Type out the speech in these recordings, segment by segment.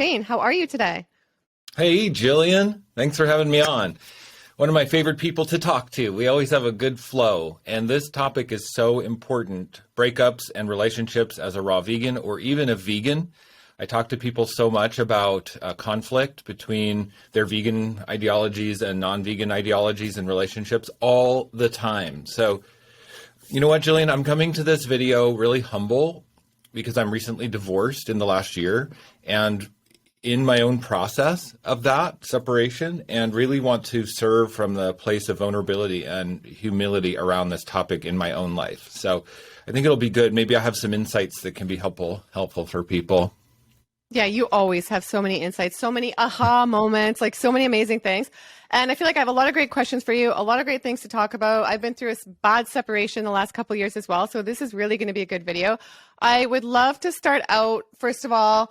Shane. How are you today? Hey, Gillian. Thanks for having me on. One of my favorite people to talk to. We always have a good flow. And this topic is so important. Breakups and relationships as a raw vegan or even a vegan. I talk to people so much about conflict between their vegan ideologies and non-vegan ideologies and relationships all the time. So, you know what, Gillian? I'm coming to this video really humble because I'm recently divorced in the last year and in my own process of that separation, and really want to serve from the place of vulnerability and humility around this topic in my own life. So I think it'll be good. Maybe I have some insights that can be helpful for people. Yeah, you always have so many insights, so many aha moments, like so many amazing things. And I feel like I have a lot of great questions for you, a lot of great things to talk about. I've been through a bad separation the last couple of years as well. So this is really going to be a good video. I would love to start out, first of all,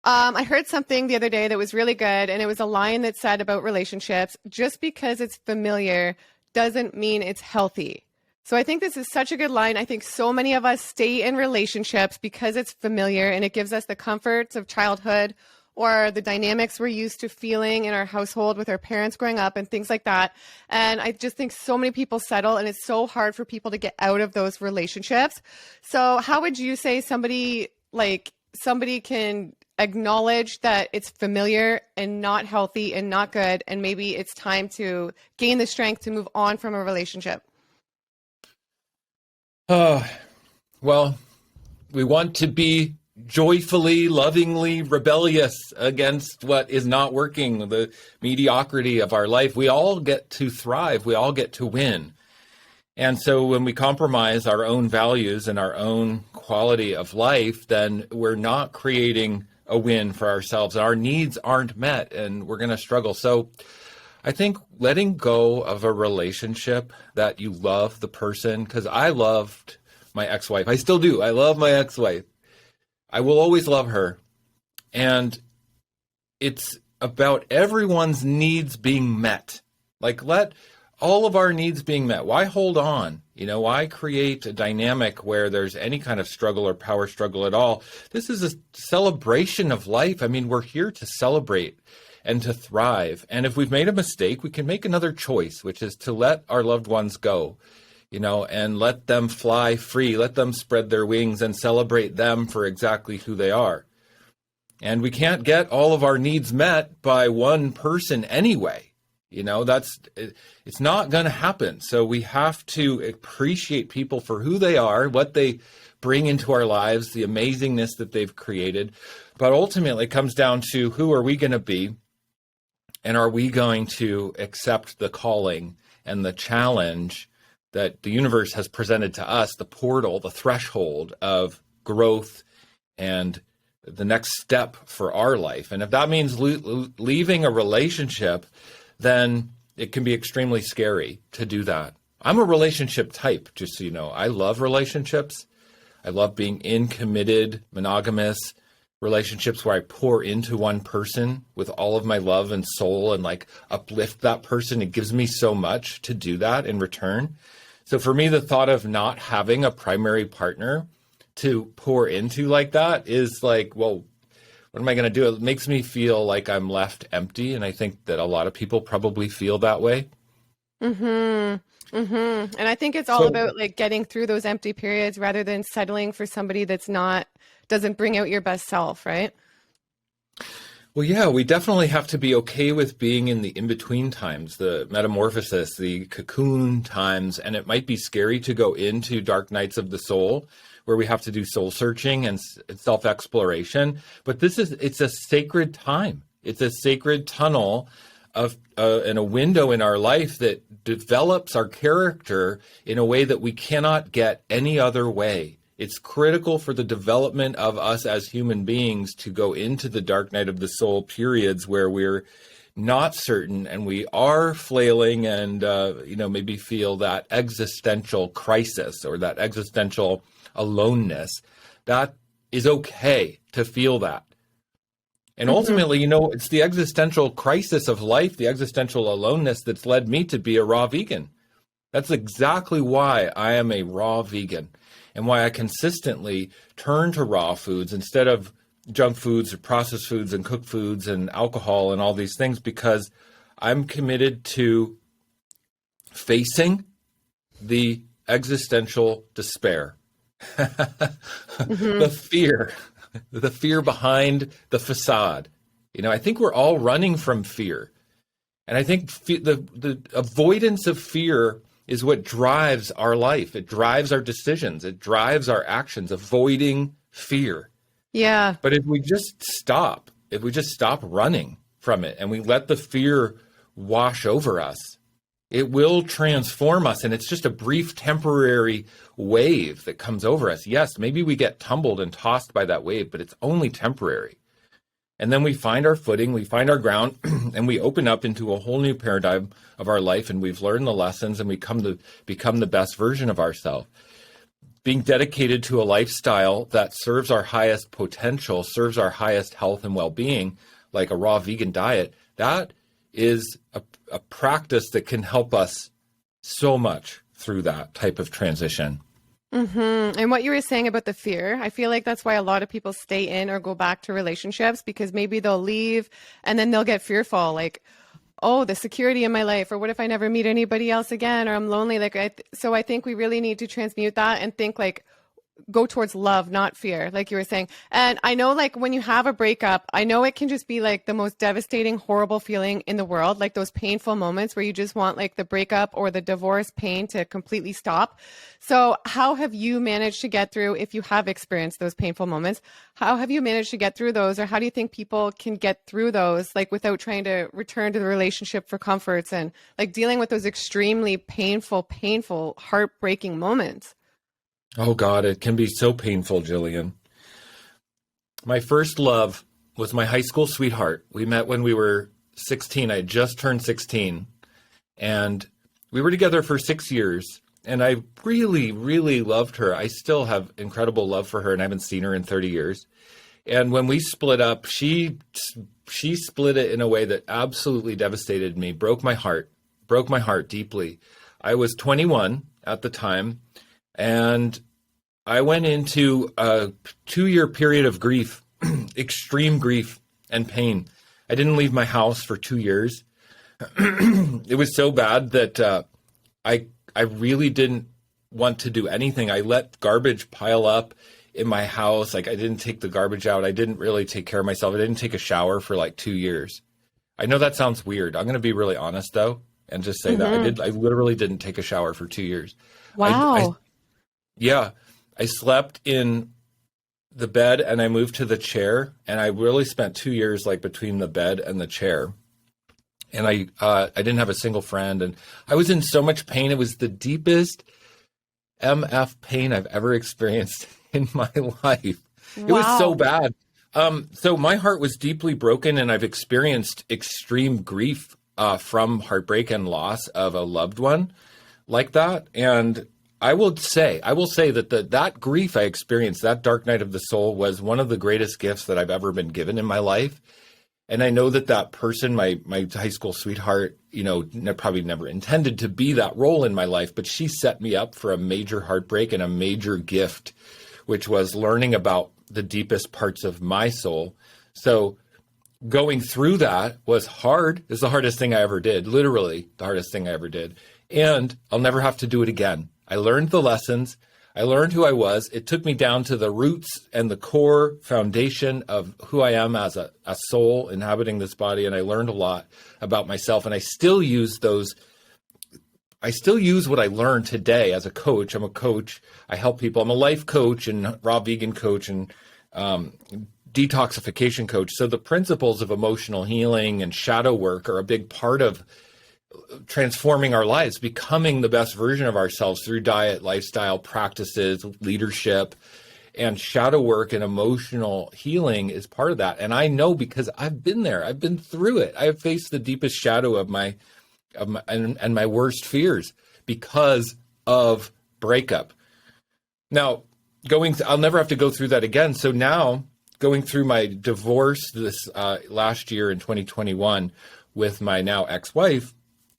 I heard something the other day that was really good, and it was a line that said about relationships, just because it's familiar doesn't mean it's healthy. So I think this is such a good line. I think so many of us stay in relationships because it's familiar and it gives us the comforts of childhood or the dynamics we're used to feeling in our household with our parents growing up and things like that. And I just think so many people settle, and it's so hard for people to get out of those relationships. So how would you say somebody can acknowledge that it's familiar and not healthy and not good, and maybe it's time to gain the strength to move on from a relationship? Well, we want to be joyfully, lovingly rebellious against what is not working, the mediocrity of our life. We all get to thrive. We all get to win. And so when we compromise our own values and our own quality of life, then we're not creating a win for ourselves. Our needs aren't met, and we're going to struggle. So I think letting go of a relationship that you love the person, because I loved my ex-wife. I still do. I love my ex-wife. I will always love her. And it's about everyone's needs being met. Like, let all of our needs being met. Why hold on? Why create a dynamic where there's any kind of struggle or power struggle at all? This is a celebration of life. I mean, we're here to celebrate and to thrive. And if we've made a mistake, we can make another choice, which is to let our loved ones go, and let them fly free, let them spread their wings and celebrate them for exactly who they are. And we can't get all of our needs met by one person anyway. It's not going to happen. So we have to appreciate people for who they are, what they bring into our lives, the amazingness that they've created. But ultimately it comes down to, who are we going to be? And are we going to accept the calling and the challenge that the universe has presented to us, the portal, the threshold of growth and the next step for our life? And if that means leaving a relationship, then it can be extremely scary to do that. I'm a relationship type, just so you know. I love relationships. I love being in committed, monogamous relationships where I pour into one person with all of my love and soul and uplift that person. It gives me so much to do that in return. So for me, the thought of not having a primary partner to pour into like that is well, what am I going to do? It makes me feel like I'm left empty. And I think that a lot of people probably feel that way. And I think it's all about getting through those empty periods rather than settling for somebody doesn't bring out your best self, right? Well, yeah, we definitely have to be okay with being in the in-between times, the metamorphosis, the cocoon times. And it might be scary to go into dark nights of the soul, where we have to do soul searching and self-exploration. But it's a sacred time. It's a sacred tunnel of and a window in our life that develops our character in a way that we cannot get any other way. It's critical for the development of us as human beings to go into the dark night of the soul periods where we're not certain and we are flailing and, maybe feel that existential crisis or that existential aloneness. That is okay to feel that. And ultimately, it's the existential crisis of life, the existential aloneness that's led me to be a raw vegan. That's exactly why I am a raw vegan and why I consistently turn to raw foods instead of junk foods or processed foods and cooked foods and alcohol and all these things, because I'm committed to facing the existential despair, Mm-hmm. the fear behind the facade. I think we're all running from fear. And I think the avoidance of fear is what drives our life. It drives our decisions. It drives our actions, avoiding fear. Yeah. But if we just stop running from it and we let the fear wash over us, it will transform us. And it's just a brief temporary wave that comes over us. Yes, maybe we get tumbled and tossed by that wave, but it's only temporary. And then we find our footing, we find our ground, and we open up into a whole new paradigm of our life, and we've learned the lessons, and we become the best version of ourselves. Being dedicated to a lifestyle that serves our highest potential, serves our highest health and well-being, like a raw vegan diet, that is a practice that can help us so much through that type of transition. Mm-hmm. And what you were saying about the fear, I feel like that's why a lot of people stay in or go back to relationships, because maybe they'll leave and then they'll get fearful, like, oh, the security in my life, or what if I never meet anybody else again, or I'm lonely. So I think we really need to transmute that and think like, go towards love, not fear, like you were saying. And I know, like, when you have a breakup, I know it can just be like the most devastating, horrible feeling in the world, like those painful moments where you just want like the breakup or the divorce pain to completely stop. So how have you managed to get through, if you have experienced those painful moments, how have you managed to get through those? Or how do you think people can get through those, like, without trying to return to the relationship for comforts and like dealing with those extremely painful, heartbreaking moments? Oh God, it can be so painful, Gillian. My first love was my high school sweetheart. We met when we were 16. I had just turned 16. And we were together for 6 years. And I really, really loved her. I still have incredible love for her, and I haven't seen her in 30 years. And when we split up, she split it in a way that absolutely devastated me, broke my heart deeply. I was 21 at the time, and I went into a 2-year period of grief, extreme grief and pain. I didn't leave my house for 2 years. It was so bad that I really didn't want to do anything. I let garbage pile up in my house. Like, I didn't take the garbage out. I didn't really take care of myself. I didn't take a shower for like 2 years. I know that sounds weird. I'm going to be really honest though, and just say that I literally didn't take a shower for 2 years. Wow. I slept in the bed and I moved to the chair, and I really spent 2 years like between the bed and the chair. And I didn't have a single friend, and I was in so much pain. It was the deepest MF pain I've ever experienced in my life. It was so bad. So my heart was deeply broken, and I've experienced extreme grief from heartbreak and loss of a loved one like that. And I will say that that grief I experienced, that dark night of the soul, was one of the greatest gifts that I've ever been given in my life. And I know that person, my high school sweetheart, probably never intended to be that role in my life, but she set me up for a major heartbreak and a major gift, which was learning about the deepest parts of my soul. So going through that was hard. It's the hardest thing I ever did, literally the hardest thing I ever did. And I'll never have to do it again. I learned the lessons. I learned who I was. It took me down to the roots and the core foundation of who I am as a soul inhabiting this body. And I learned a lot about myself. And I still use what I learned today as a coach. I'm a coach. I help people. I'm a life coach and raw vegan coach and detoxification coach. So the principles of emotional healing and shadow work are a big part of transforming our lives, becoming the best version of ourselves through diet, lifestyle practices, leadership, and shadow work and emotional healing is part of that. And I know because I've been there. I've been through it. I've faced the deepest shadow of my worst fears because of breakup. Now, I'll never have to go through that again. So now, going through my divorce this last year in 2021 with my now ex-wife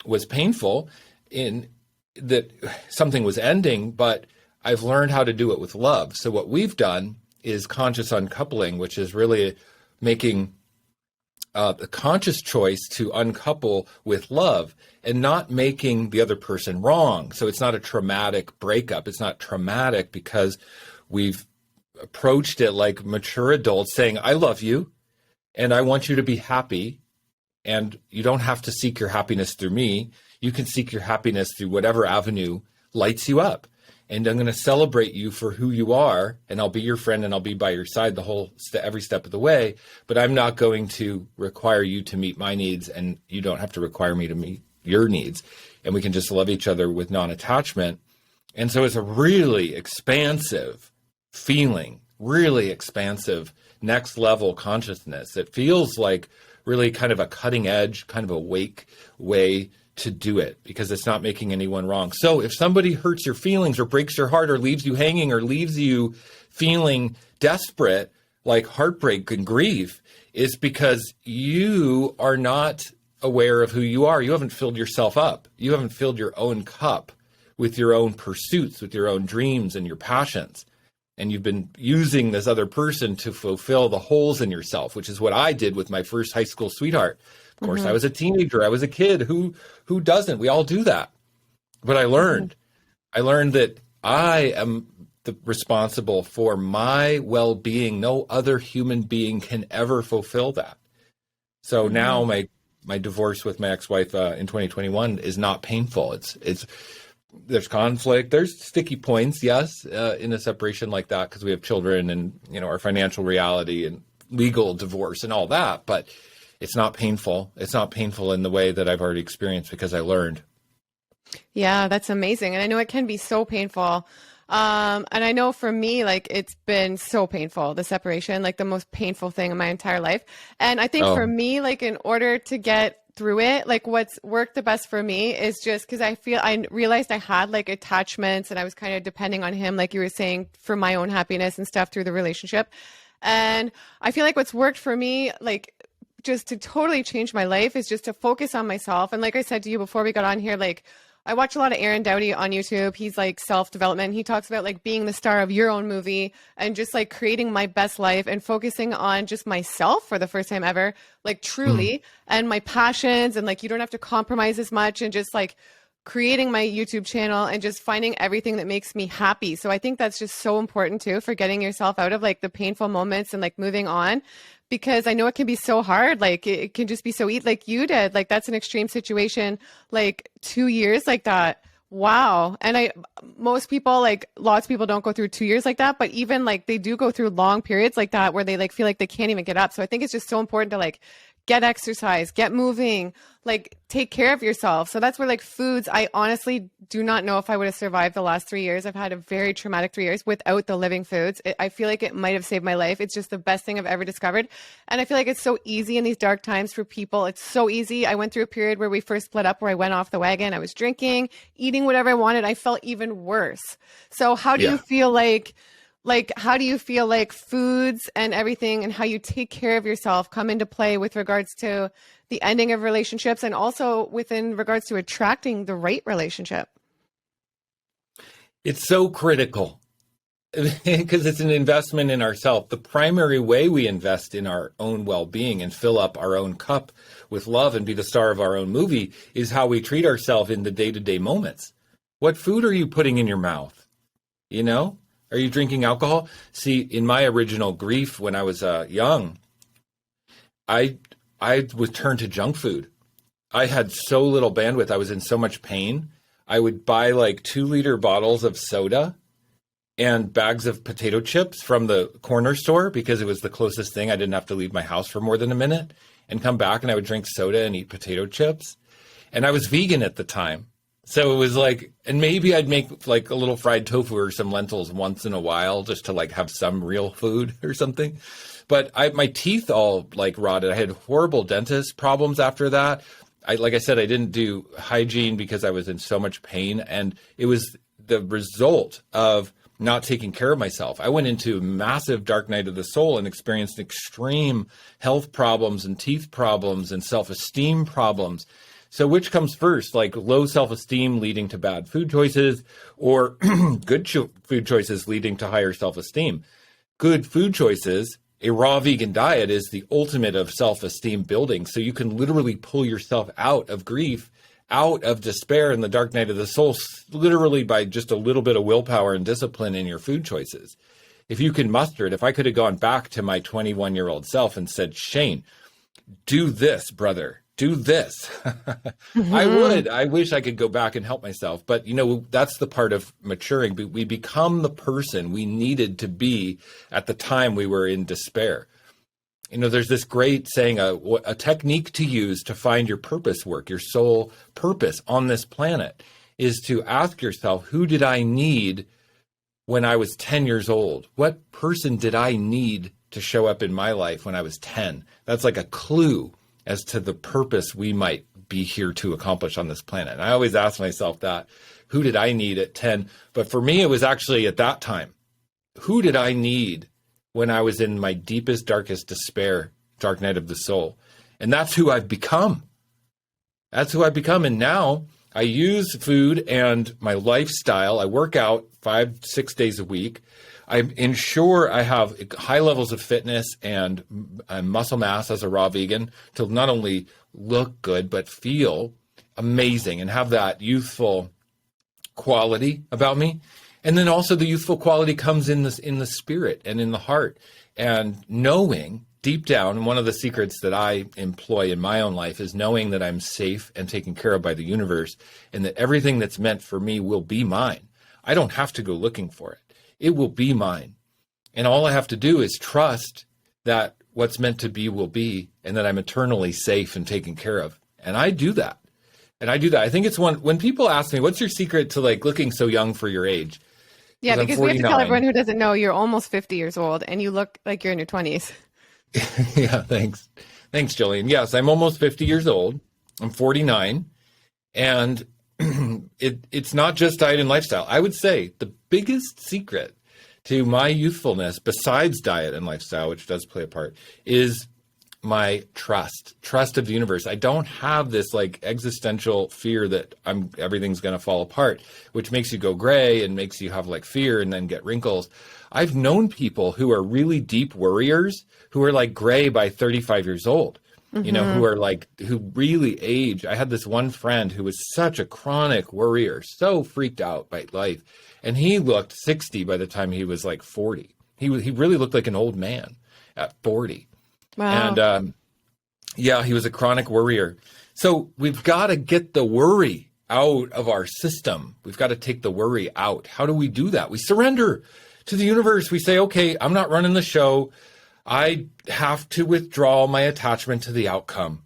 was painful in that something was ending, but I've learned how to do it with love. So what we've done is conscious uncoupling, which is really making a conscious choice to uncouple with love and not making the other person wrong. So it's not a traumatic breakup. It's not traumatic because we've approached it like mature adults saying, I love you and I want you to be happy. And you don't have to seek your happiness through me. You can seek your happiness through whatever avenue lights you up. And I'm going to celebrate you for who you are, and I'll be your friend and I'll be by your side every step of the way. But I'm not going to require you to meet my needs, and you don't have to require me to meet your needs. And we can just love each other with non-attachment. And so it's a really expansive feeling, really expansive next level consciousness. It feels like really kind of a cutting edge, kind of awake way to do it because it's not making anyone wrong. So if somebody hurts your feelings or breaks your heart or leaves you hanging or leaves you feeling desperate, like heartbreak and grief, it's because you are not aware of who you are. You haven't filled yourself up. You haven't filled your own cup with your own pursuits, with your own dreams and your passions. And you've been using this other person to fulfill the holes in yourself, which is what I did with my first high school sweetheart. Of course, I was a teenager. I was a kid. Who doesn't? We all do that. But I learned that I am responsible for my well-being. No other human being can ever fulfill that. So now my divorce with my ex-wife in 2021 is not painful. It's there's conflict, there's sticky points, yes, in a separation like that because we have children and our financial reality and legal divorce and all that. But it's not painful. It's not painful in the way that I've already experienced because I learned. Yeah, that's amazing. And I know it can be so painful. And I know for me, like it's been so painful, the separation, like the most painful thing in my entire life. And I think for me, like in order to get through it, like what's worked the best for me is just because I realized I had like attachments and I was kind of depending on him, like you were saying, for my own happiness and stuff through the relationship. And I feel like what's worked for me, like just to totally change my life is just to focus on myself. And like I said to you before we got on here, like I watch a lot of Aaron Doughty on YouTube. He's like self-development. He talks about like being the star of your own movie and just like creating my best life and focusing on just myself for the first time ever, like truly, and my passions. And like, you don't have to compromise as much and just like creating my YouTube channel and just finding everything that makes me happy. So I think that's just so important too for getting yourself out of like the painful moments and like moving on. Because I know it can be so hard. Like it can just be so like you did. Like that's an extreme situation. Like 2 years like that. Wow. And most people, like lots of people don't go through 2 years like that, but even like they do go through long periods like that where they like feel like they can't even get up. So I think it's just so important to like get exercise, get moving, like take care of yourself. So that's where like foods, I honestly do not know if I would have survived the last 3 years. I've had a very traumatic 3 years without the living foods. I feel like it might have saved my life. It's just the best thing I've ever discovered. And I feel like it's so easy in these dark times for people. It's so easy. I went through a period where we first split up where I went off the wagon. I was drinking, eating whatever I wanted. I felt even worse. So how do you feel like how do you feel like foods and everything and how you take care of yourself come into play with regards to the ending of relationships and also within regards to attracting the right relationship? It's so critical because it's an investment in ourselves. The primary way we invest in our own well-being and fill up our own cup with love and be the star of our own movie is how we treat ourselves in the day-to-day moments. What food are you putting in your mouth? Are you drinking alcohol? See, in my original grief when I was young, I would turn to junk food. I had so little bandwidth. I was in so much pain. I would buy like 2-liter bottles of soda and bags of potato chips from the corner store because it was the closest thing. I didn't have to leave my house for more than a minute and come back and I would drink soda and eat potato chips. And I was vegan at the time. So it was like, and maybe I'd make like a little fried tofu or some lentils once in a while just to like have some real food or something. But my teeth all like rotted. I had horrible dentist problems after that. Like I said, I didn't do hygiene because I was in so much pain. And it was the result of not taking care of myself. I went into a massive dark night of the soul and experienced extreme health problems and teeth problems and self-esteem problems. So which comes first, like low self-esteem leading to bad food choices or good food choices leading to higher self-esteem? good food choices, a raw vegan diet is the ultimate of self-esteem building. So you can literally pull yourself out of grief, out of despair in the dark night of the soul, literally by just a little bit of willpower and discipline in your food choices. If you can muster it, if I could have gone back to my 21-year-old self and said, Shane, do this, brother, do this. I would. I wish I could go back and help myself. But, that's the part of maturing. We become the person we needed to be at the time we were in despair. There's this great saying, a technique to use to find your purpose work, your soul purpose on this planet, is to ask yourself, who did I need when I was 10 years old? What person did I need to show up in my life when I was 10? That's like a clue as to the purpose we might be here to accomplish on this planet. And I always ask myself that, who did I need at 10? But for me, it was actually at that time, who did I need when I was in my deepest, darkest despair, dark night of the soul? And that's who I've become. That's who I've become. And now I use food and my lifestyle. I work out 5-6 days a week. I ensure I have high levels of fitness and muscle mass as a raw vegan to not only look good, but feel amazing and have that youthful quality about me. And then also the youthful quality comes in the spirit and in the heart, and knowing deep down. And one of the secrets that I employ in my own life is knowing that I'm safe and taken care of by the universe, and that everything that's meant for me will be mine. I don't have to go looking for it. It will be mine. And all I have to do is trust that what's meant to be will be, and that I'm eternally safe and taken care of. And I do that. I think it's when people ask me, what's your secret to looking so young for your age? Yeah, because we have to tell everyone who doesn't know, you're almost 50 years old and you look like you're in your 20s. Yeah, thanks. Thanks, Gillian. Yes, I'm almost 50 years old. I'm 49. And it's not just diet and lifestyle. I would say the biggest secret to my youthfulness, besides diet and lifestyle, which does play a part, is my trust of the universe. I don't have this existential fear that everything's going to fall apart, which makes you go gray and makes you have fear and then get wrinkles. I've known people who are really deep worriers who are gray by 35 years old. Who are who really age. I had this one friend who was such a chronic worrier, so freaked out by life. And he looked 60 by the time he was 40. He really looked like an old man at 40. Wow. And he was a chronic worrier. So we've got to get the worry out of our system. We've got to take the worry out. How do we do that? We surrender to the universe. We say, okay, I'm not running the show. I have to withdraw my attachment to the outcome,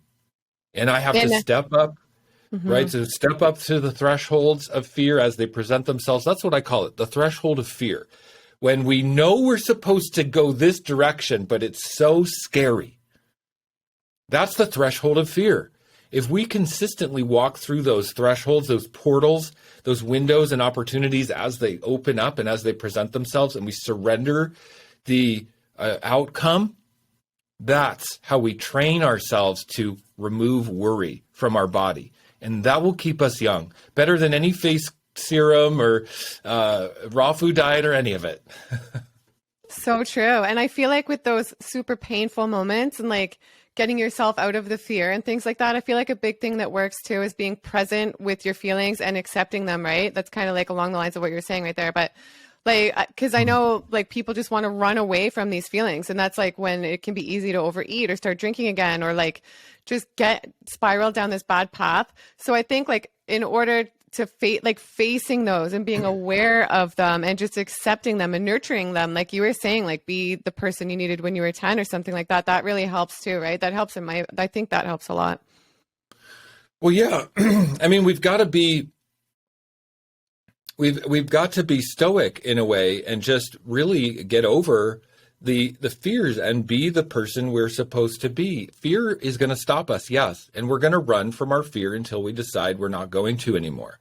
and I have to step up, right? So step up to the thresholds of fear as they present themselves. That's what I call it, the threshold of fear. When we know we're supposed to go this direction, but it's so scary, that's the threshold of fear. If we consistently walk through those thresholds, those portals, those windows and opportunities as they open up and as they present themselves, and we surrender the outcome, that's how we train ourselves to remove worry from our body. And that will keep us young, better than any face serum or raw food diet or any of it. So true. And I feel with those super painful moments and getting yourself out of the fear and things like that, I feel a big thing that works too is being present with your feelings and accepting them, right? That's kind of along the lines of what you're saying right there. But because I know people just want to run away from these feelings, and that's when it can be easy to overeat or start drinking again, or just get spiraled down this bad path. So I think in order to facing those and being aware of them and just accepting them and nurturing them, like you were saying, be the person you needed when you were 10 or something like that, that really helps too, right? That helps I think that helps a lot. Well, yeah. I mean, we've got to be stoic in a way and just really get over the fears and be the person we're supposed to be. Fear is going to stop us, yes, and we're going to run from our fear until we decide we're not going to anymore.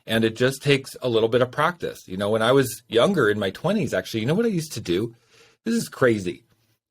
And it just takes a little bit of practice. When I was younger, in my 20s, actually, what I used to do? This is crazy.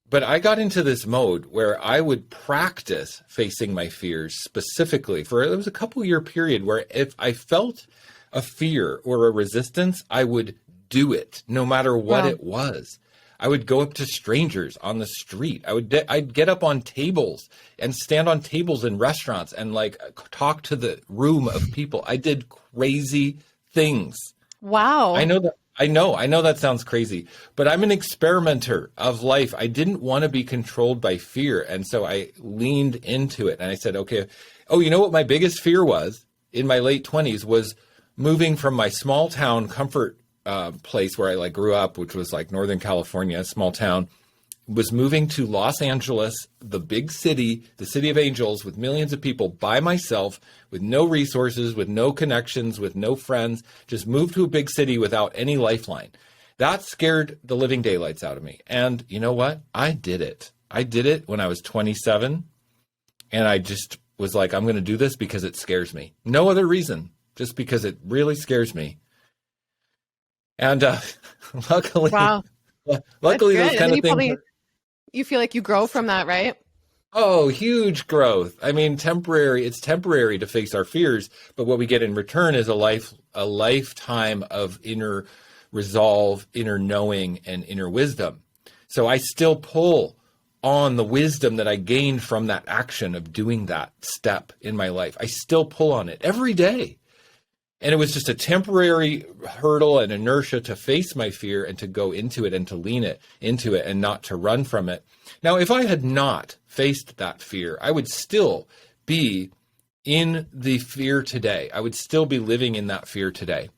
But I got into this mode where I would practice facing my fears specifically. It was a couple-year period where if I felt a fear or a resistance, I would do it no matter what it was. I would go up to strangers on the street. I'd get up on tables and stand on tables in restaurants and like talk to the room of people. I did crazy things. Wow. I know that sounds crazy, but I'm an experimenter of life. I didn't want to be controlled by fear. And so I leaned into it and I said, okay, oh, you know what my biggest fear was in my late 20s was moving from my small town comfort place where I like grew up, which was like Northern California, a small town, was moving to Los Angeles, the big city, the city of angels with millions of people by myself, with no resources, with no connections, with no friends, just moved to a big city without any lifeline. That scared the living daylights out of me. And you know what? I did it. I did it when I was 27. And I just was like, I'm going to do this because it scares me. No other reason, just because it really scares me. And luckily, Wow. luckily those kind of things. You feel like you grow from that, right? Oh, huge growth. I mean, temporary. It's temporary to face our fears, but what we get in return is a lifetime of inner resolve, inner knowing, and inner wisdom. So I still pull on the wisdom that I gained from that action of doing that step in my life. I still pull on it every day. And it was just a temporary hurdle and inertia to face my fear and to go into it and to lean it into it and not to run from it. Now, if I had not faced that fear, I would still be in the fear today. I would still be living in that fear today.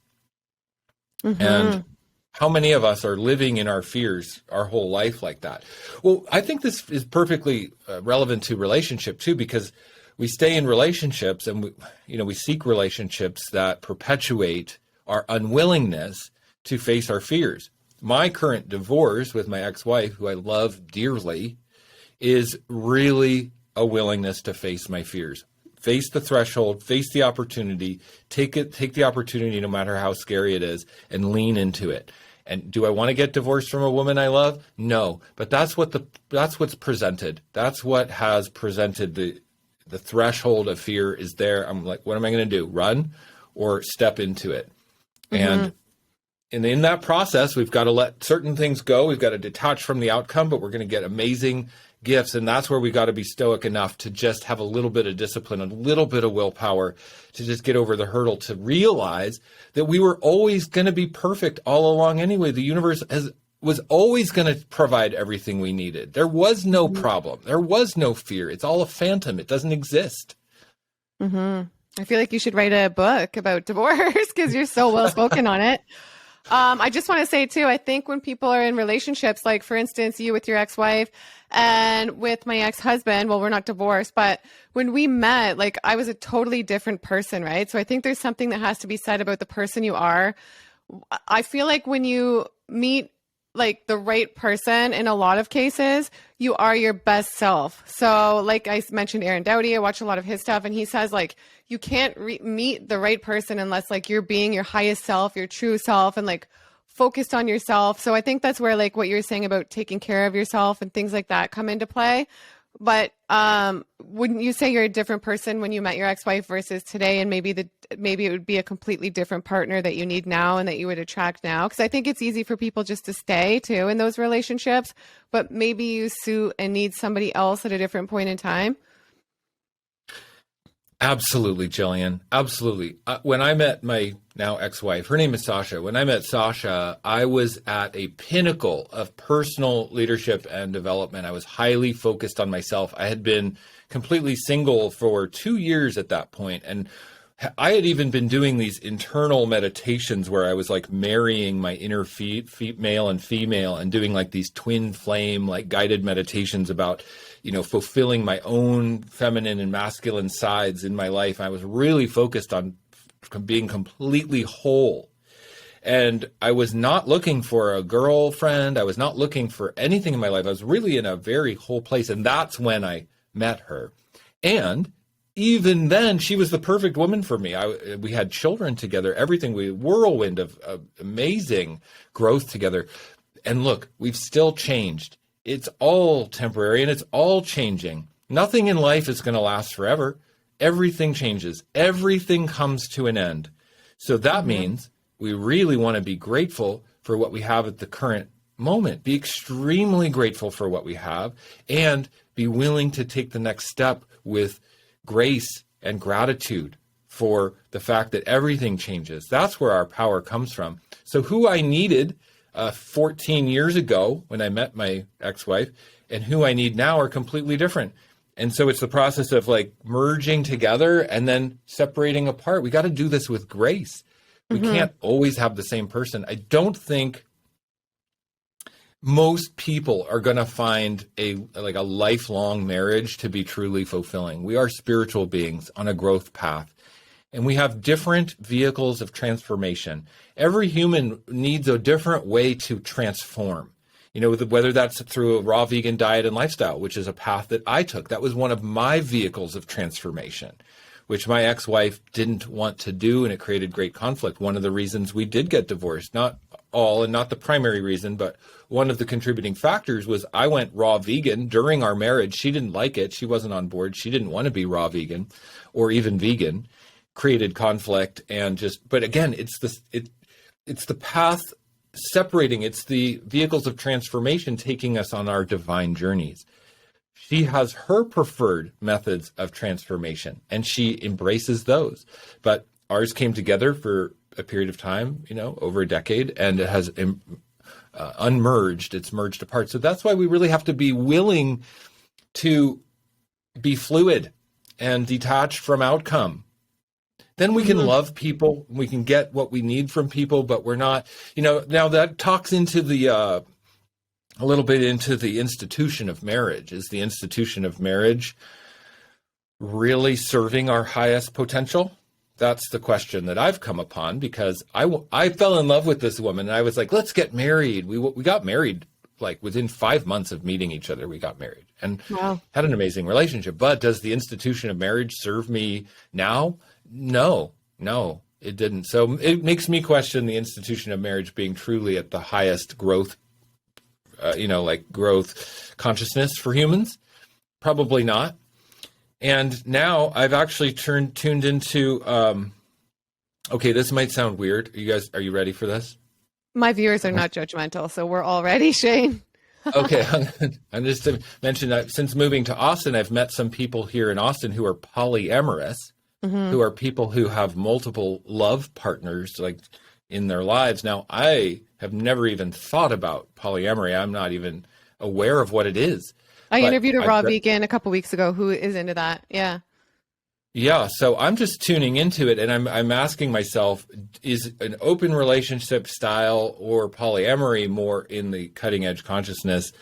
Mm-hmm. And how many of us are living in our fears our whole life like that? Well, I think this is perfectly relevant to relationship too, because we stay in relationships and we seek relationships that perpetuate our unwillingness to face our fears. My current divorce with my ex-wife, who I love dearly, is really a willingness to face my fears. Face the threshold, face the opportunity, take the opportunity no matter how scary it is, and lean into it. And do I want to get divorced from a woman I love? No, but that's what's presented. That's what has presented the threshold of fear is there. I'm like, what am I going to do? Run or step into it? Mm-hmm. And in that process, we've got to let certain things go. We've got to detach from the outcome, but we're going to get amazing gifts. And that's where we got to be stoic enough to just have a little bit of discipline, a little bit of willpower to just get over the hurdle, to realize that we were always going to be perfect all along anyway. The universe was always going to provide everything we needed. There was no problem. There was no fear. It's all a phantom. It doesn't exist. Mm-hmm. I feel like you should write a book about divorce because you're so well spoken on it. I just want to say too, I think when people are in relationships, like for instance, you with your ex-wife and with my ex-husband, well, we're not divorced, but when we met, like I was a totally different person, right? So I think there's something that has to be said about the person you are. I feel like when you meet like the right person, in a lot of cases, you are your best self. So like I mentioned Aaron Doughty, I watch a lot of his stuff and he says like, you can't meet the right person unless like you're being your highest self, your true self, and like focused on yourself. So I think that's where like what you're saying about taking care of yourself and things like that come into play. But wouldn't you say you're a different person when you met your ex-wife versus today, and maybe it would be a completely different partner that you need now and that you would attract now? Because I think it's easy for people just to stay too in those relationships, but maybe you suit and need somebody else at a different point in time. Absolutely, Gillian. Absolutely. When I met my now ex-wife, her name is Sasha. When I met Sasha, I was at a pinnacle of personal leadership and development. I was highly focused on myself. I had been completely single for 2 years at that point. And I had even been doing these internal meditations where I was like marrying my inner male and female and doing like these twin flame, like guided meditations about, fulfilling my own feminine and masculine sides in my life. I was really focused on being completely whole. And I was not looking for a girlfriend. I was not looking for anything in my life. I was really in a very whole place. And that's when I met her. And even then, she was the perfect woman for me. We had children together, everything. Whirlwind of amazing growth together. And look, we've still changed. It's all temporary and it's all changing. Nothing in life is going to last forever. Everything changes. Everything comes to an end. So that means we really want to be grateful for what we have at the current moment. Be extremely grateful for what we have and be willing to take the next step with grace and gratitude for the fact that everything changes. That's where our power comes from. So who I needed 14 years ago when I met my ex-wife and who I need now are completely different. And so it's the process of like merging together and then separating apart. We got to do this with grace. We can't always have the same person. I don't think most people are going to find a lifelong marriage to be truly fulfilling. We are spiritual beings on a growth path, and we have different vehicles of transformation. Every human needs a different way to transform. You know, whether that's through a raw vegan diet and lifestyle, which is a path that I took. That was one of my vehicles of transformation, which my ex-wife didn't want to do, and it created great conflict. One of the reasons we did get divorced, not all and not the primary reason, but one of the contributing factors was I went raw vegan during our marriage. She didn't like it. She wasn't on board. She didn't want to be raw vegan or even vegan. Created conflict and but again, it's the path separating. It's the vehicles of transformation taking us on our divine journeys. She has her preferred methods of transformation and she embraces those. But ours came together for a period of time, over a decade, and it has unmerged. It's merged apart. So that's why we really have to be willing to be fluid and detached from outcome. Then we can love people, we can get what we need from people, but we're not, now that talks into a little bit into the institution of marriage. Is the institution of marriage really serving our highest potential? That's the question that I've come upon, because I fell in love with this woman and I was like, let's get married. We got married like within 5 months of meeting each other. We got married and had an amazing relationship. But does the institution of marriage serve me now? No, it didn't. So it makes me question the institution of marriage being truly at the highest growth, growth consciousness for humans. Probably not. And now I've actually tuned into, okay, this might sound weird. Are you ready for this? My viewers are not judgmental, so we're all ready, Shane. Okay, I'm just to mention that since moving to Austin, I've met some people here in Austin who are polyamorous. Who are people who have multiple love partners like in their lives. Now, I have never even thought about polyamory. I'm not even aware of what it is. I interviewed a raw vegan a couple weeks ago who is into that. Yeah. Yeah. So I'm just tuning into it and I'm asking myself, is an open relationship style or polyamory more in the cutting edge consciousness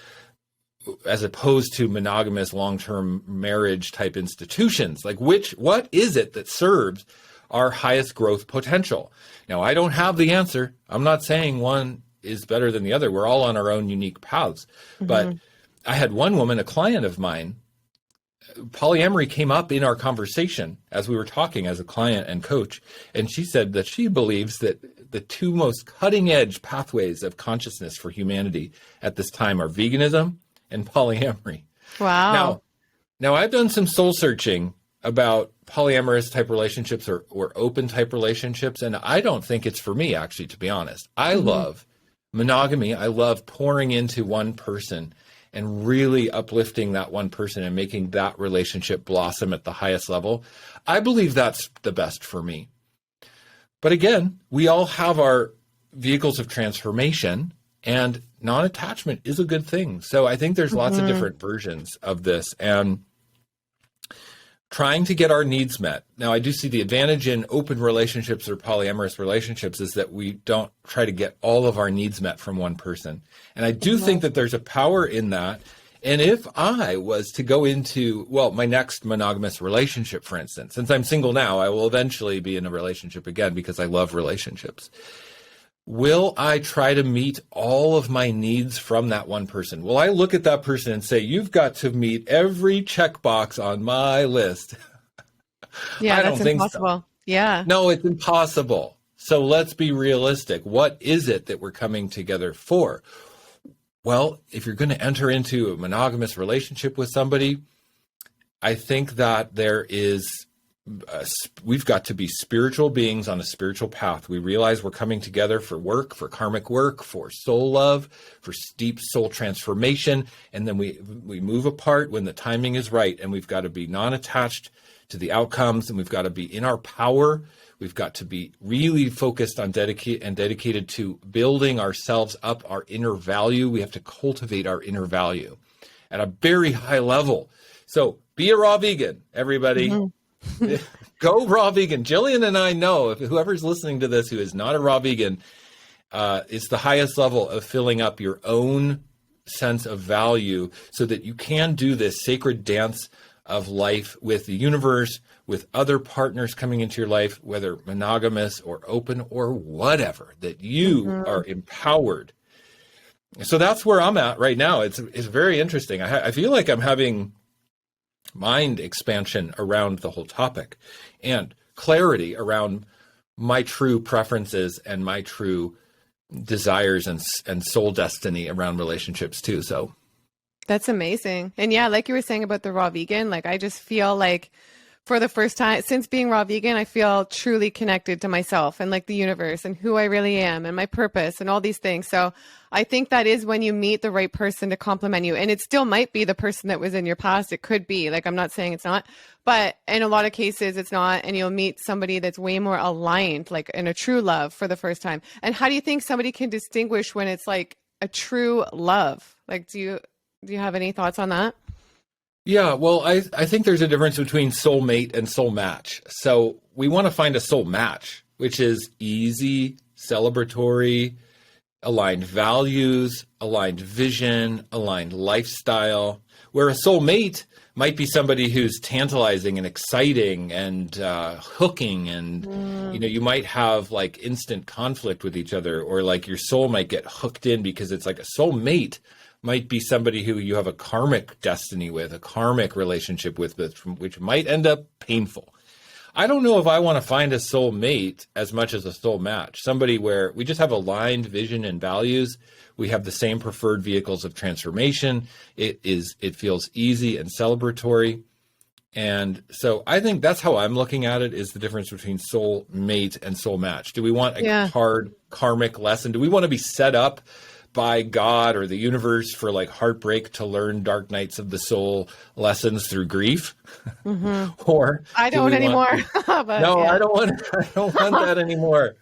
as opposed to monogamous long-term marriage type institutions? Like what is it that serves our highest growth potential? Now, I don't have the answer. I'm not saying one is better than the other. We're all on our own unique paths. But I had one woman, a client of mine, polyamory came up in our conversation as we were talking as a client and coach. And she said that she believes that the two most cutting edge pathways of consciousness for humanity at this time are veganism and polyamory. Wow. Now I've done some soul searching about polyamorous type relationships or open type relationships, and I don't think it's for me, actually, to be honest. I love monogamy. I love pouring into one person and really uplifting that one person and making that relationship blossom at the highest level. I believe that's the best for me. But again, we all have our vehicles of transformation, and non-attachment is a good thing. So I think there's lots of different versions of this and trying to get our needs met. Now, I do see the advantage in open relationships or polyamorous relationships is that we don't try to get all of our needs met from one person. And I do think that there's a power in that. And if I was to go into, my next monogamous relationship, for instance, since I'm single now, I will eventually be in a relationship again because I love relationships. Will I try to meet all of my needs from that one person? Will I look at that person and say, you've got to meet every checkbox on my list? Yeah, I that's don't think impossible. so. Yeah. No, it's impossible. So let's be realistic. What is it that we're coming together for? Well, if you're going to enter into a monogamous relationship with somebody, I think that there is we've got to be spiritual beings on a spiritual path. We realize we're coming together for work, for karmic work, for soul love, for deep soul transformation. And then we move apart when the timing is right. And we've got to be non-attached to the outcomes, and we've got to be in our power. We've got to be really focused on dedicated to building ourselves up, our inner value. We have to cultivate our inner value at a very high level. So be a raw vegan, everybody. Mm-hmm. Go raw vegan. Gillian and I know, if whoever's listening to this who is not a raw vegan, it's the highest level of filling up your own sense of value so that you can do this sacred dance of life with the universe, with other partners coming into your life, whether monogamous or open or whatever, that you are empowered. So that's where I'm at right now. It's very interesting. I feel like I'm having mind expansion around the whole topic and clarity around my true preferences and my true desires and soul destiny around relationships too. So that's amazing. And yeah, like you were saying about the raw vegan, like I just feel like for the first time since being raw vegan, I feel truly connected to myself and like the universe and who I really am and my purpose and all these things. So I think that is when you meet the right person to complement you. And it still might be the person that was in your past. It could be, like, I'm not saying it's not, but in a lot of cases it's not. And you'll meet somebody that's way more aligned, like in a true love for the first time. And how do you think somebody can distinguish when it's like a true love? Like, do you have any thoughts on that? Yeah, well, I think there's a difference between soulmate and soul match. So we want to find a soul match, which is easy, celebratory, aligned values, aligned vision, aligned lifestyle, where a soulmate might be somebody who's tantalizing and exciting and hooking, and you might have like instant conflict with each other, or like your soul might get hooked in because it's like a soulmate might be somebody who you have a karmic destiny with, a karmic relationship with, which might end up painful. I don't know if I want to find a soul mate as much as a soul match, somebody where we just have aligned vision and values. We have the same preferred vehicles of transformation. It feels easy and celebratory. And so I think that's how I'm looking at it, is the difference between soul mate and soul match. Do we want a hard karmic lesson? Do we want to be set up by God or the universe for like heartbreak to learn dark nights of the soul lessons through grief? Or I don't anymore. I don't want that anymore.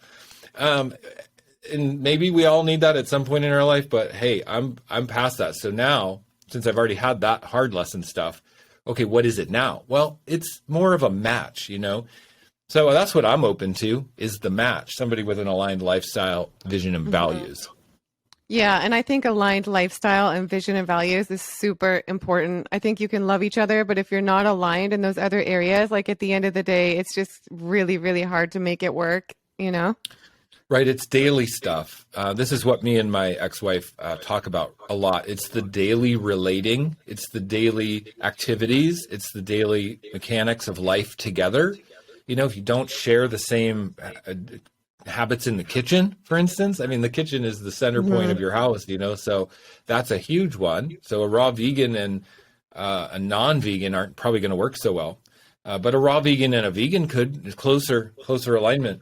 And maybe we all need that at some point in our life, but hey, I'm past that. So now, since I've already had that hard lesson stuff, okay, what is it now? Well, it's more of a match, So that's what I'm open to, is the match, somebody with an aligned lifestyle, vision, and values. Yeah, and I think aligned lifestyle and vision and values is super important. I think you can love each other, but if you're not aligned in those other areas, like at the end of the day, it's just really, really hard to make it work, Right, it's daily stuff. This is what me and my ex-wife talk about a lot. It's the daily relating. It's the daily activities. It's the daily mechanics of life together. If you don't share the same habits in the kitchen, for instance. I mean, the kitchen is the center point of your house, so that's a huge one. So a raw vegan and a non-vegan aren't probably going to work so well. But a raw vegan and a vegan could, closer alignment,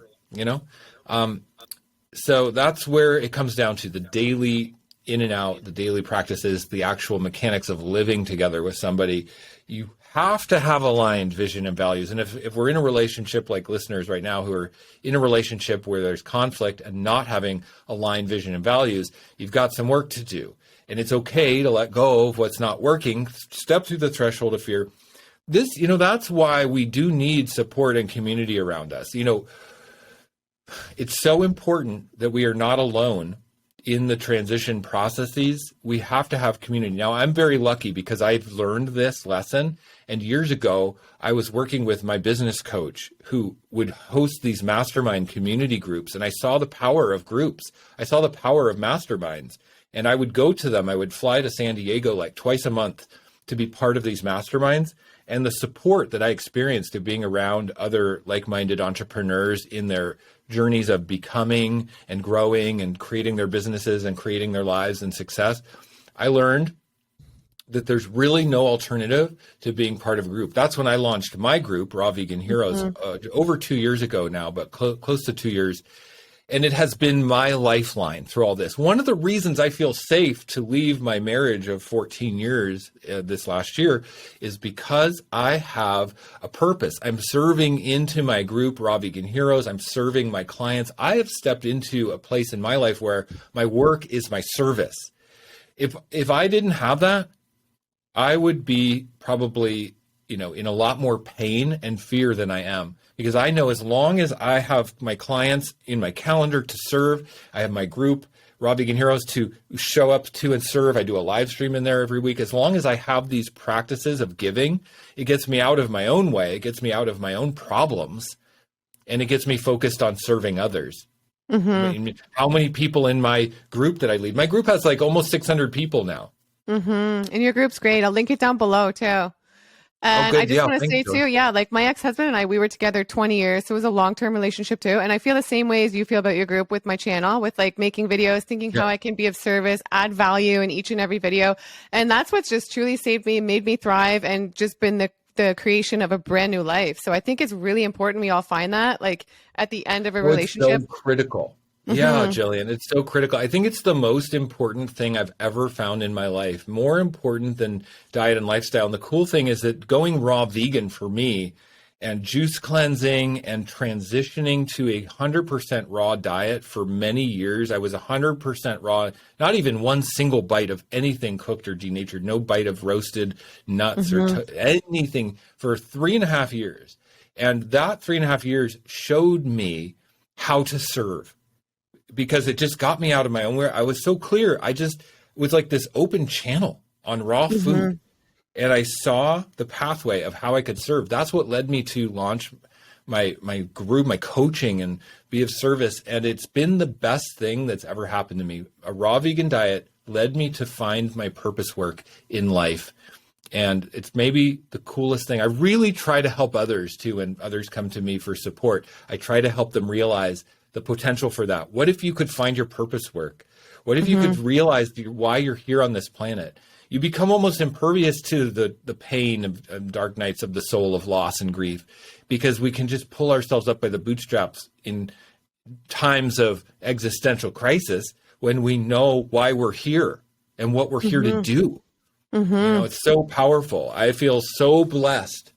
So that's where it comes down to the daily in and out, the daily practices, the actual mechanics of living together with somebody. You have to have aligned vision and values. And if we're in a relationship, like listeners right now who are in a relationship where there's conflict and not having aligned vision and values, you've got some work to do. And it's okay to let go of what's not working, step through the threshold of fear. That's why we do need support and community around us. It's so important that we are not alone in the transition processes. We have to have community. Now, I'm very lucky because I've learned this lesson. And years ago, I was working with my business coach who would host these mastermind community groups. And I saw the power of groups. I saw the power of masterminds. And I would go to them. I would fly to San Diego like twice a month to be part of these masterminds. And the support that I experienced of being around other like-minded entrepreneurs in their journeys of becoming and growing and creating their businesses and creating their lives and success, I learned that there's really no alternative to being part of a group. That's when I launched my group, Raw Vegan Heroes, over 2 years ago now, but close to 2 years. And it has been my lifeline through all this. One of the reasons I feel safe to leave my marriage of 14 years this last year is because I have a purpose. I'm serving into my group, Raw Vegan Heroes. I'm serving my clients. I have stepped into a place in my life where my work is my service. If I didn't have that, I would be probably, in a lot more pain and fear than I am, because I know as long as I have my clients in my calendar to serve, I have my group, Raw Vegan Heroes, to show up to and serve. I do a live stream in there every week. As long as I have these practices of giving, it gets me out of my own way. It gets me out of my own problems, and it gets me focused on serving others. I mean, how many people in my group that I lead? My group has like almost 600 people now. And your group's great. I'll link it down below too. And I just want to say too, like my ex-husband and I, we were together 20 years. So it was a long-term relationship too. And I feel the same way as you feel about your group with my channel, with like making videos, thinking how I can be of service, add value in each and every video. And that's what's just truly saved me, made me thrive, and just been the creation of a brand new life. So I think it's really important we all find that, like at the end of a relationship. It's so critical. Yeah, Gillian, it's so critical. I think it's the most important thing I've ever found in my life, more important than diet and lifestyle. And the cool thing is that going raw vegan for me, and juice cleansing and transitioning to 100% raw diet for many years. I was 100% raw, not even one single bite of anything cooked or denatured, no bite of roasted nuts or anything for 3.5 years. And that 3.5 years showed me how to serve, because it just got me out of my own way. I was so clear. I just was like this open channel on raw food. And I saw the pathway of how I could serve. That's what led me to launch my group, my coaching, and be of service. And it's been the best thing that's ever happened to me. A raw vegan diet led me to find my purpose work in life. And it's maybe the coolest thing. I really try to help others too, when others come to me for support. I try to help them realize the potential for that. What if you could find your purpose work? What if you could realize why you're here on this planet? You become almost impervious to the pain of dark nights of the soul, of loss and grief, because we can just pull ourselves up by the bootstraps in times of existential crisis when we know why we're here and what we're here to do. You know, it's so powerful. I feel so blessed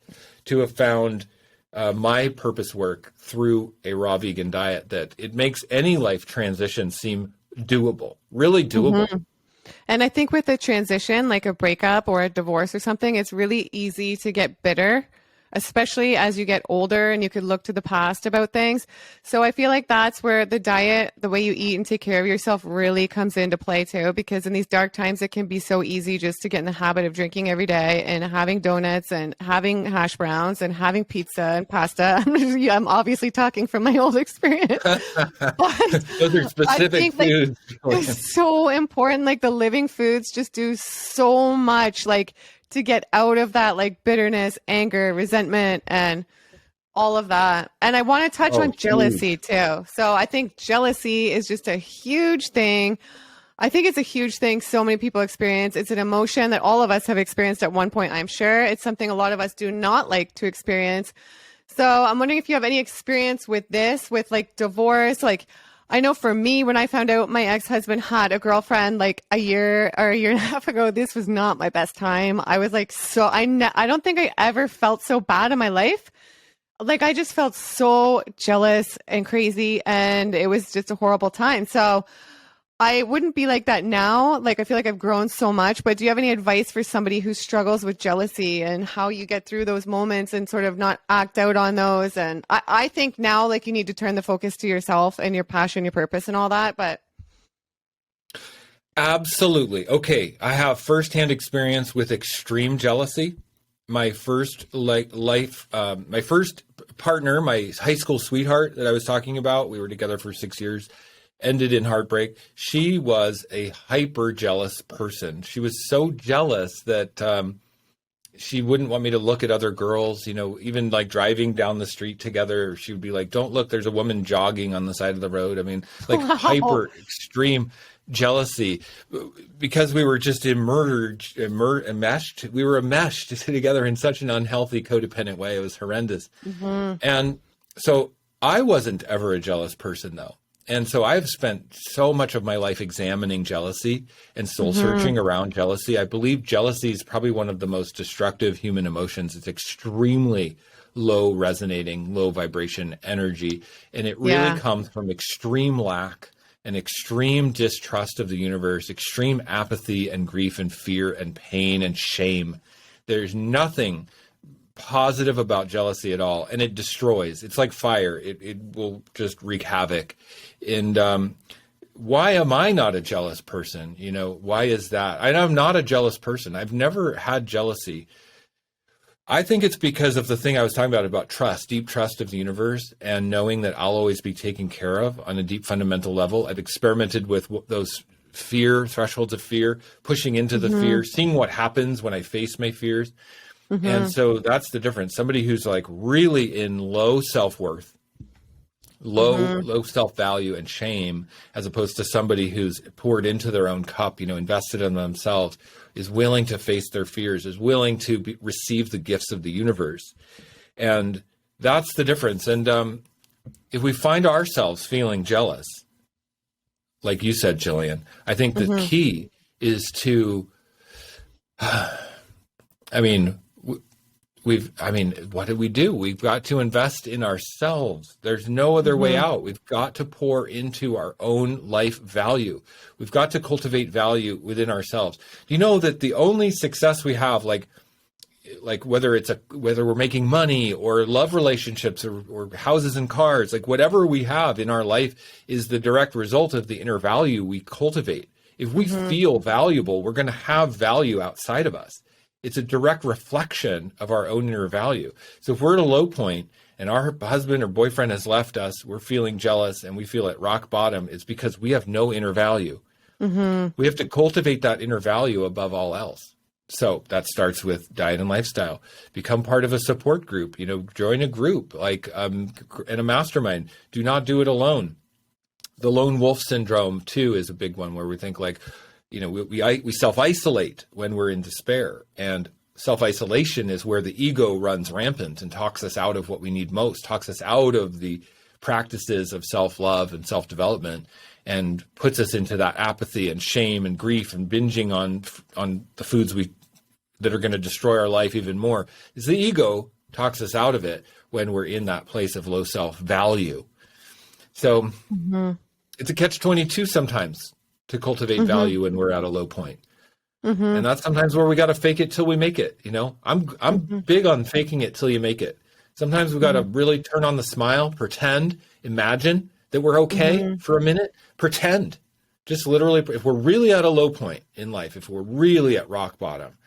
to have found my purpose work through a raw vegan diet that it makes any life transition seem doable, really doable. And I think with a transition, like a breakup or a divorce or something, it's really easy to get bitter, especially as you get older and you could look to the past about things. So I feel like that's where the diet, the way you eat and take care of yourself, really comes into play too, because in these dark times, it can be so easy just to get in the habit of drinking every day and having donuts and having hash browns and having pizza and pasta. I'm obviously talking from my old experience. But those are specific foods. It's so important. Like the living foods just do so much, like to get out of that, like bitterness, anger, resentment, and all of that. And I want to touch on jealousy too. So I think jealousy is just a huge thing. I think it's a huge thing so many people experience. It's an emotion that all of us have experienced at one point, I'm sure. It's something a lot of us do not like to experience. So I'm wondering if you have any experience with this, with like divorce. Like, I know for me, when I found out my ex-husband had a girlfriend like a year or a year and a half ago, this was not my best time. I was like, I don't think I ever felt so bad in my life. Like, I just felt so jealous and crazy, and it was just a horrible time. So I wouldn't be like that now. Like, I feel like I've grown so much, but do you have any advice for somebody who struggles with jealousy and how you get through those moments and sort of not act out on those? And I think now, like, you need to turn the focus to yourself and your passion, your purpose and all that, but. Absolutely. Okay. I have firsthand experience with extreme jealousy. My first my first partner, my high school sweetheart that I was talking about, we were together for 6 years, ended in heartbreak. She was a hyper jealous person. She was so jealous that she wouldn't want me to look at other girls, you know, even like driving down the street together. She would be like, don't look, there's a woman jogging on the side of the road. I mean, like hyper extreme jealousy, because we were just enmeshed. We were enmeshed together in such an unhealthy, codependent way. It was horrendous. And so I wasn't ever a jealous person, though. And so I've spent so much of my life examining jealousy and soul searching around jealousy. I believe jealousy is probably one of the most destructive human emotions. It's extremely low resonating, low vibration energy. And it really comes from extreme lack and extreme distrust of the universe, extreme apathy and grief and fear and pain and shame. There's nothing positive about jealousy at all, and it destroys. It's like fire. It will just wreak havoc. And why am I not a jealous person? You know, why is that? I'm not a jealous person. I've never had jealousy. I think it's because of the thing I was talking about trust, deep trust of the universe, and knowing that I'll always be taken care of on a deep fundamental level. I've experimented with those thresholds of fear, pushing into the fear, seeing what happens when I face my fears. And so that's the difference. Somebody who's like really in low self-worth, low self-value and shame, as opposed to somebody who's poured into their own cup, invested in themselves, is willing to face their fears, is willing to receive the gifts of the universe. And that's the difference. And if we find ourselves feeling jealous, like you said, Gillian, I think the key is to, what do we do? We've got to invest in ourselves. There's no other way out. We've got to pour into our own life value. We've got to cultivate value within ourselves. You know that the only success we have, like whether we're making money or love relationships or houses and cars, like whatever we have in our life is the direct result of the inner value we cultivate. If we feel valuable, we're going to have value outside of us. It's a direct reflection of our own inner value. So if we're at a low point and our husband or boyfriend has left us, we're feeling jealous and we feel at rock bottom, it's because we have no inner value. We have to cultivate that inner value above all else. So that starts with diet and lifestyle. Become part of a support group, join a group like in a mastermind. Do not do it alone. The lone wolf syndrome too is a big one where we think like, we self-isolate when we're in despair, and self-isolation is where the ego runs rampant and talks us out of what we need most, talks us out of the practices of self-love and self-development, and puts us into that apathy and shame and grief and binging on the foods that are going to destroy our life even more. Is the ego talks us out of it when we're in that place of low self-value. So it's a catch-22 sometimes to cultivate value when we're at a low point. And that's sometimes where we got to fake it till we make it. I'm big on faking it till you make it. Sometimes we got to really turn on the smile, pretend, imagine that we're okay for a minute, pretend. Just literally, if we're really at a low point in life, if we're really at rock bottom,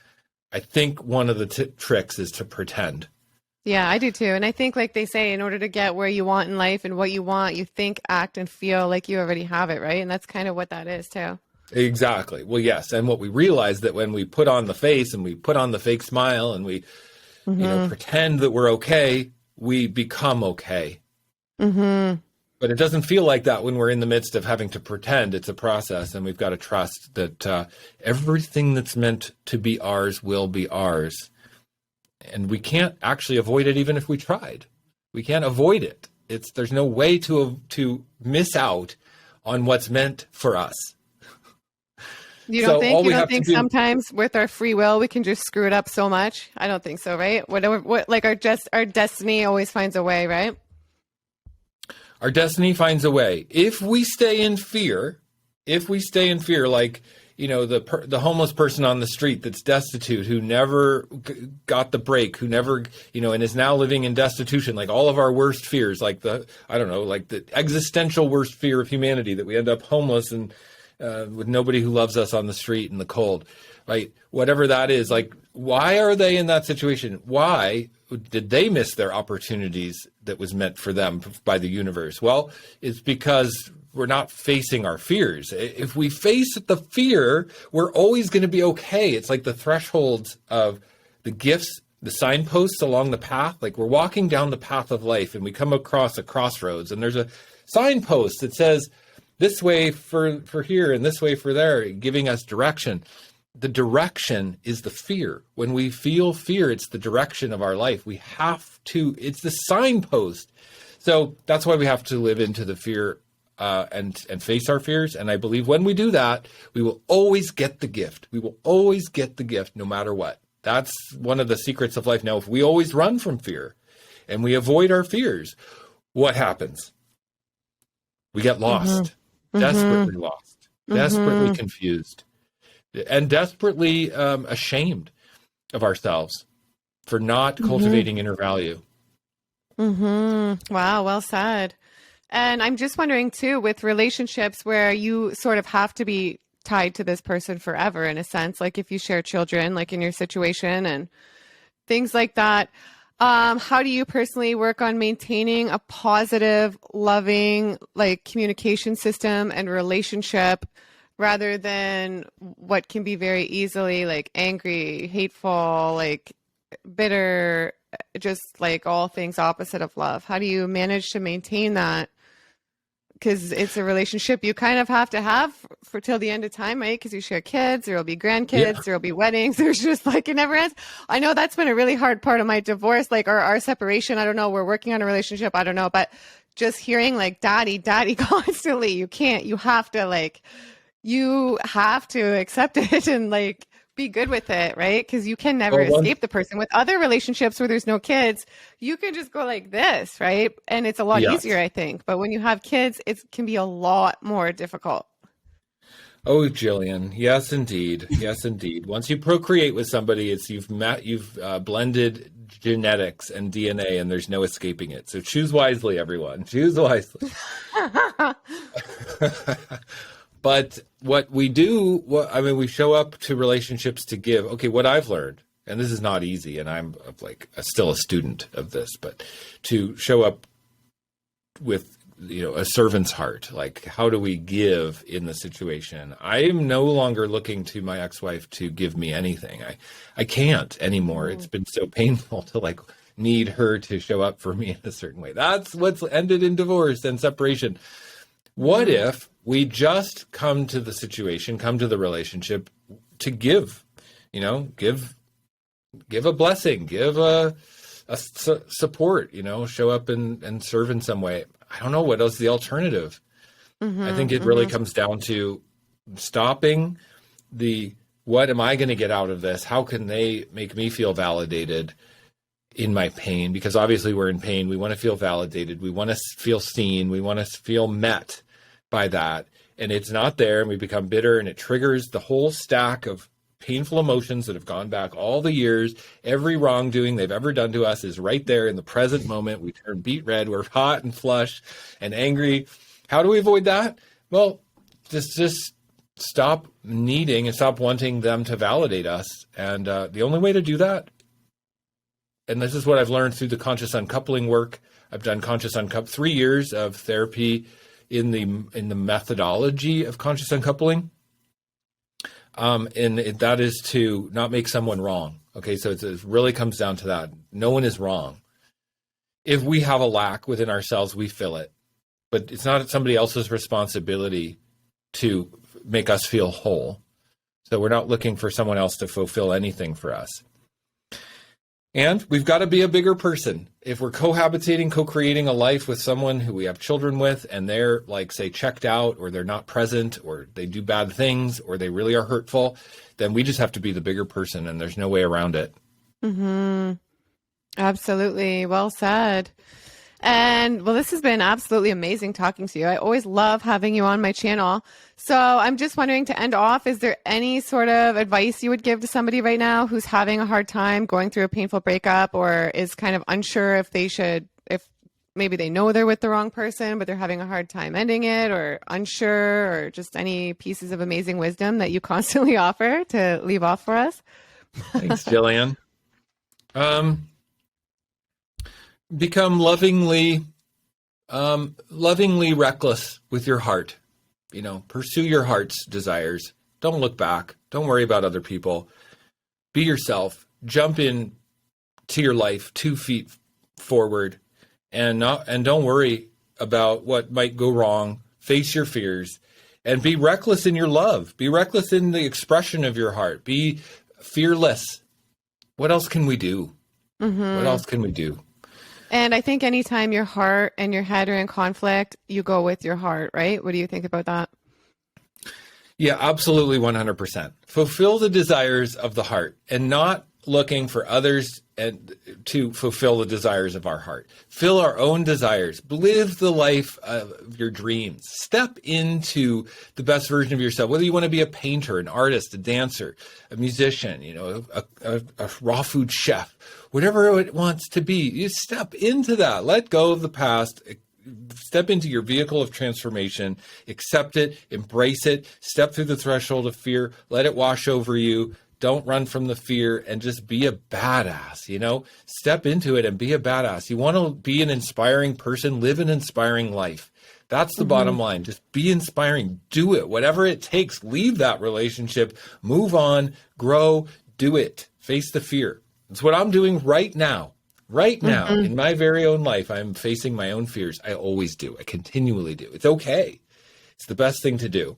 I think one of the tricks is to pretend. Yeah, I do too. And I think, like they say, in order to get where you want in life and what you want, you think, act, and feel like you already have it, right? And that's kind of what that is too. Exactly. Well, yes. And what we realize that when we put on the face and we put on the fake smile and we, pretend that we're okay, we become okay. But it doesn't feel like that when we're in the midst of having to pretend. It's a process, and we've got to trust that everything that's meant to be ours will be ours. And we can't actually avoid it even if we tried. We can't avoid it. There's no way to miss out on what's meant for us. You don't think sometimes with our free will we can just screw it up so much? I don't think so, right? Our destiny always finds a way, right? Our destiny finds a way. If we stay in fear, like the homeless person on the street that's destitute, who never got the break, who never, and is now living in destitution, like all of our worst fears, like the existential worst fear of humanity, that we end up homeless and with nobody who loves us on the street in the cold, right? Whatever that is, like, why are they in that situation? Why did they miss their opportunities that was meant for them by the universe? Well, it's because we're not facing our fears. If we face the fear, we're always going to be okay. It's like the thresholds of the gifts, the signposts along the path. Like we're walking down the path of life and we come across a crossroads and there's a signpost that says, this way for here and this way for there, giving us direction. The direction is the fear. When we feel fear, it's the direction of our life. We have to, it's the signpost. So that's why we have to live into the fear and face our fears. And I believe when we do that, we will always get the gift. We will always get the gift no matter what. That's one of the secrets of life. Now, if we always run from fear and we avoid our fears, what happens? We get lost, desperately lost, desperately confused, and desperately ashamed of ourselves for not cultivating inner value. Wow, well said. And I'm just wondering too, with relationships where you sort of have to be tied to this person forever, in a sense, like if you share children, like in your situation and things like that, how do you personally work on maintaining a positive, loving, like communication system and relationship rather than what can be very easily like angry, hateful, like bitter, just like all things opposite of love? How do you manage to maintain that? Because it's a relationship you kind of have for till the end of time, right? Because you share kids, there will be grandkids, there will be weddings. There's just like, it never ends. I know that's been a really hard part of my divorce, like our separation. I don't know. We're working on a relationship. I don't know. But just hearing like daddy constantly, you have to accept it and like be good with it, right? Because you can never escape the person. With other relationships where there's no kids, you can just go like this, right? And it's a lot easier, I think. But when you have kids, it can be a lot more difficult. Oh, Gillian, yes, indeed. Yes, indeed. Once you procreate with somebody, you've blended genetics and DNA, and there's no escaping it. So choose wisely, everyone. Choose wisely. But what we do, we show up to relationships to give. Okay, what I've learned, and this is not easy, and I'm still a student of this, but to show up with, a servant's heart, like how do we give in the situation? I am no longer looking to my ex-wife to give me anything. I can't anymore. It's been so painful to need her to show up for me in a certain way. That's what's ended in divorce and separation. What if we just come to the situation, come to the relationship to give, give a blessing, give a support, show up and serve in some way. I don't know what else the alternative. I think it really comes down to stopping what am I going to get out of this? How can they make me feel validated in my pain? Because obviously we're in pain. We want to feel validated. We want to feel seen. We want to feel met by that. And it's not there, and we become bitter, and it triggers the whole stack of painful emotions that have gone back all the years. Every wrongdoing they've ever done to us is right there in the present moment. We turn beet red. We're hot and flush and angry. How do we avoid that? Well, just stop needing and stop wanting them to validate us. And the only way to do that, and this is what I've learned through the conscious uncoupling work. I've done conscious 3 years of therapy in the methodology of conscious uncoupling. That is to not make someone wrong. Okay, so it really comes down to that. No one is wrong. If we have a lack within ourselves, we fill it. But it's not somebody else's responsibility to make us feel whole. So we're not looking for someone else to fulfill anything for us. And we've got to be a bigger person. If we're cohabitating, co-creating a life with someone who we have children with, and they're say checked out, or they're not present, or they do bad things, or they really are hurtful, then we just have to be the bigger person, and there's no way around it. Absolutely. Well said. And well, this has been absolutely amazing talking to you. I always love having you on my channel. So I'm just wondering, to end off, is there any sort of advice you would give to somebody right now who's having a hard time going through a painful breakup, or is kind of unsure if maybe they know they're with the wrong person, but they're having a hard time ending it, or unsure, or just any pieces of amazing wisdom that you constantly offer to leave off for us? Thanks, Gillian. Become lovingly reckless with your heart. Pursue your heart's desires. Don't look back. Don't worry about other people. Be yourself. Jump in to your life 2 feet forward, and don't worry about what might go wrong face your fears, and be reckless in your love. Be reckless in the expression of your heart. Be fearless. What else can we do? What else can we do? And I think anytime your heart and your head are in conflict, you go with your heart, right? What do you think about that? Yeah, absolutely 100%. Fulfill the desires of the heart and not looking for others and to fulfill the desires of our heart. Fill our own desires. Live the life of your dreams. Step into the best version of yourself, whether you want to be a painter, an artist, a dancer, a musician, a raw food chef, whatever it wants to be. You step into that. Let go of the past. Step into your vehicle of transformation, accept it, embrace it, step through the threshold of fear, let it wash over you. Don't run from the fear and just be a badass, Step into it and be a badass. You want to be an inspiring person, live an inspiring life. That's the bottom line. Just be inspiring. Do it. Whatever it takes, leave that relationship, move on, grow, do it. Face the fear. It's what I'm doing right now. Right now, in my very own life, I'm facing my own fears. I always do. I continually do. It's okay. It's the best thing to do.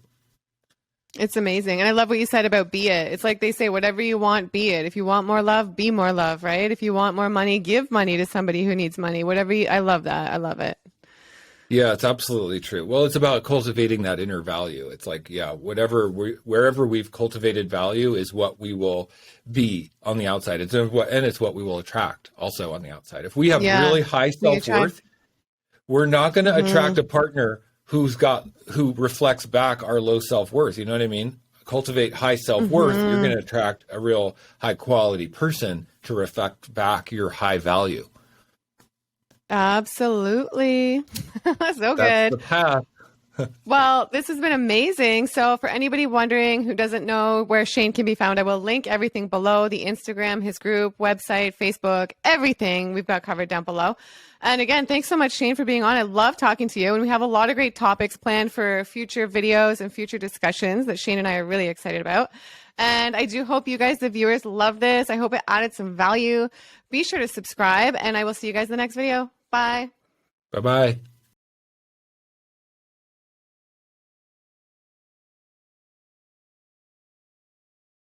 It's amazing. And I love what you said about be it. It's like they say, whatever you want, be it. If you want more love, be more love, right? If you want more money, give money to somebody who needs money. I love that. I love it. Yeah, it's absolutely true. Well, it's about cultivating that inner value. It's like, wherever we've cultivated value is what we will be on the outside. It's what we will attract also on the outside. If we have really high self-worth, we're not going to attract a partner who reflects back our low self-worth. You know what I mean? Cultivate high self-worth, you're going to attract a real high quality person to reflect back your high value. Absolutely. So That's good. the path. Well, this has been amazing. So for anybody wondering who doesn't know where Shane can be found, I will link everything below, the Instagram, his group, website, Facebook, everything we've got covered down below. And again, thanks so much, Shane, for being on. I love talking to you. And we have a lot of great topics planned for future videos and future discussions that Shane and I are really excited about. And I do hope you guys, the viewers, love this. I hope it added some value. Be sure to subscribe, and I will see you guys in the next video. Bye. Bye-bye.